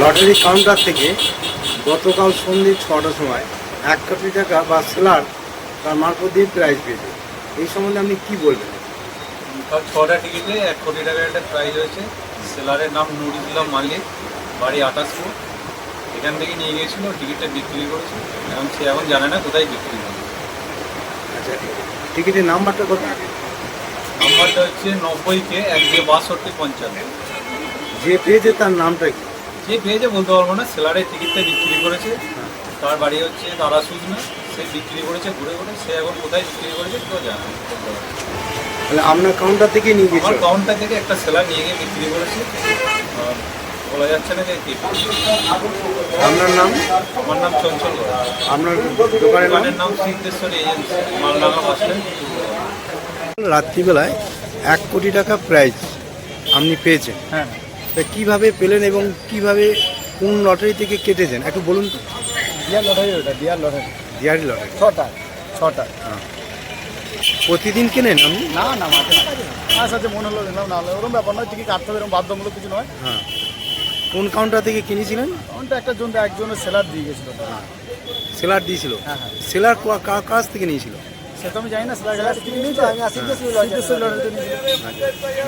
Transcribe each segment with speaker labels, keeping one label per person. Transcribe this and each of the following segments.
Speaker 1: Lottery counter থেকে গতকাল সন্ধ্যে 6টার সময় 1 কোটি টাকা বা সেলার তার মারফত দিয়ে প্রাইজ পেয়েছে। এই সম্বন্ধে আপনি কি বলবেন?
Speaker 2: তার 6টা টিকিটে 1 কোটি টাকার একটা প্রাইজ হয়েছে। সেলারের নাম নুর ইসলাম মালিক, বাড়ি 28 এখান থেকে নিয়ে গিয়েছিল, টিকিটটা বিক্রি করেছে। সে এখন জানে না কোথায় বিক্রি করে।
Speaker 1: আচ্ছা, টিকিটের নাম্বারটা কত?
Speaker 2: নাম্বারটা হচ্ছে 90K 16255।
Speaker 1: যে পেয়েছে তার নামটা কি?
Speaker 2: যে পেয়েছে বলতে পারবো না, সেলারের টিকিটটা বিক্রি করেছে। তার বাড়ি হচ্ছে তারা সুজনা, সে বিক্রি করেছে ঘুরে ঘুরে। সে এখন কোথায় বিক্রি করেছে কেউ জানে না।
Speaker 1: তাহলে আপনার কাউন্টার থেকে নিয়ে গেছে?
Speaker 2: আমার কাউন্টার থেকে একটা সেলার নিয়ে গিয়ে বিক্রি করেছে। বলা যাচ্ছে না যে কে।
Speaker 1: আপনার নাম?
Speaker 2: আমার নাম চঞ্চল গড়।
Speaker 1: আপনার দোকানের নাম?
Speaker 2: দোকানের নাম Siddheshwari agency, Maldanga bus stand.
Speaker 1: রাত্রিবেলায় 1 কোটি টাকা প্রাইজ আপনি পেয়েছেন।
Speaker 2: হ্যাঁ,
Speaker 1: তা কীভাবে পেলেন এবং কিভাবে কোন লটারি থেকে কেটেছেন একটু বলুন তো।
Speaker 3: ডিয়ার লটারি, ওটা ডিয়ার লটারি।
Speaker 1: DRE lottery.
Speaker 3: 6টা।
Speaker 1: প্রতিদিন কেনেন আপনি?
Speaker 3: না না, মাঠে মাছ আছে মনে হলো নিলাম, না হলে ওরকম ব্যাপার নয়, টিকিট কাটতে হবে এরকম বাধ্যমূলক কিছু নয়।
Speaker 1: হ্যাঁ। কোন কাউন্টার থেকে কিনেছিলেন?
Speaker 3: ওটা একটা জন একজনের সেলার দিয়ে গেছিলো।
Speaker 1: সেলার দিয়েছিল?
Speaker 3: হ্যাঁ হ্যাঁ,
Speaker 1: সেলার কার কাছ থেকে নিয়েছিল?
Speaker 3: সে তো আমি জানি না, সেলার কাছ থেকে নিয়েছে। আমি সিদ্ধেশ্বরী লটারিতে নিয়েছিল।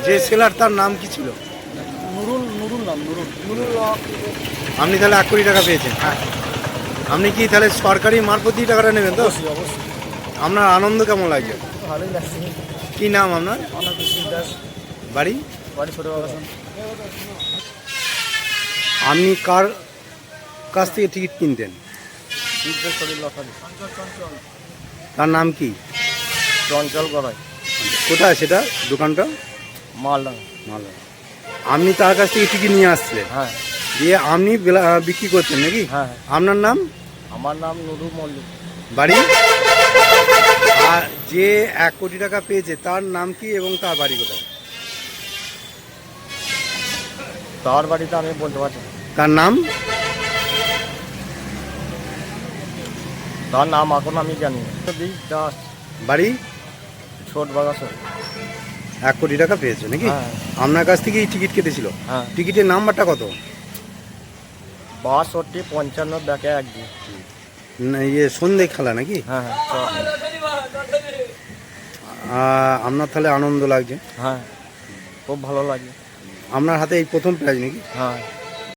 Speaker 1: যে সেলার তার নাম কি ছিল?
Speaker 3: নুরুল নাম, নুরুল।
Speaker 1: আপনি তাহলে 1 কোটি টাকা পেয়েছেন?
Speaker 3: হ্যাঁ,
Speaker 1: আপনি কি তাহলে সরকারি মারফত দিয়ে টাকাটা নেবেন তো?
Speaker 3: অবশ্যই অবশ্যই,
Speaker 1: আপনার আনন্দ কেমন লাগছে?
Speaker 3: ভালোই লাগছে।
Speaker 1: কি নাম আপনার?
Speaker 3: অনেক বেশি দাস,
Speaker 1: বাড়ি?
Speaker 3: বাড়ি ছোটো বাগান।
Speaker 1: আপনি কার কাছ থেকে টিকিট কিনতেন?
Speaker 3: সিদ্ধেশ্বরী লটারি।
Speaker 1: তার নাম কি?
Speaker 3: চঞ্চল গড়াই,
Speaker 1: কোথায় সেটা দোকানটা?
Speaker 3: মালডাঙ্গা।
Speaker 1: মালদা। আপনি তার কাছ থেকে টিকিট নিয়ে আসছিলেন,
Speaker 3: হ্যাঁ
Speaker 1: দিয়ে আপনি বিক্রি করছেন নাকি?
Speaker 3: হ্যাঁ,
Speaker 1: আপনার নাম?
Speaker 3: আমার নাম নুরুল মল্লিক।
Speaker 1: বাড়ি? আর যে 1 কোটি টাকা পেয়েছে তার নাম কি এবং তার বাড়ি কোথায়?
Speaker 3: তার বাড়িতে আমি বলতে পারছি না।
Speaker 1: তার নাম?
Speaker 3: তার নাম এখন আমি জানি না। দাস,
Speaker 1: বাড়ি?
Speaker 3: ছোট বাগাস।
Speaker 1: 1 কোটি টাকা পেয়েছে নাকি?
Speaker 3: হ্যাঁ
Speaker 1: আপনার কাছ থেকেই টিকিট কেটেছিল?
Speaker 3: হ্যাঁ,
Speaker 1: টিকিটের নাম্বারটা কত?
Speaker 3: 6255 ব্যাকে 1 দিয়ে।
Speaker 1: ইয়ে সন্ধে খেলা নাকি?
Speaker 3: হ্যাঁ হ্যাঁ,
Speaker 1: আপনার তাহলে আনন্দ লাগছে?
Speaker 3: হ্যাঁ, খুব ভালো লাগে।
Speaker 1: আপনার হাতে এই প্রথম প্রাইজ নাকি?
Speaker 3: হ্যাঁ।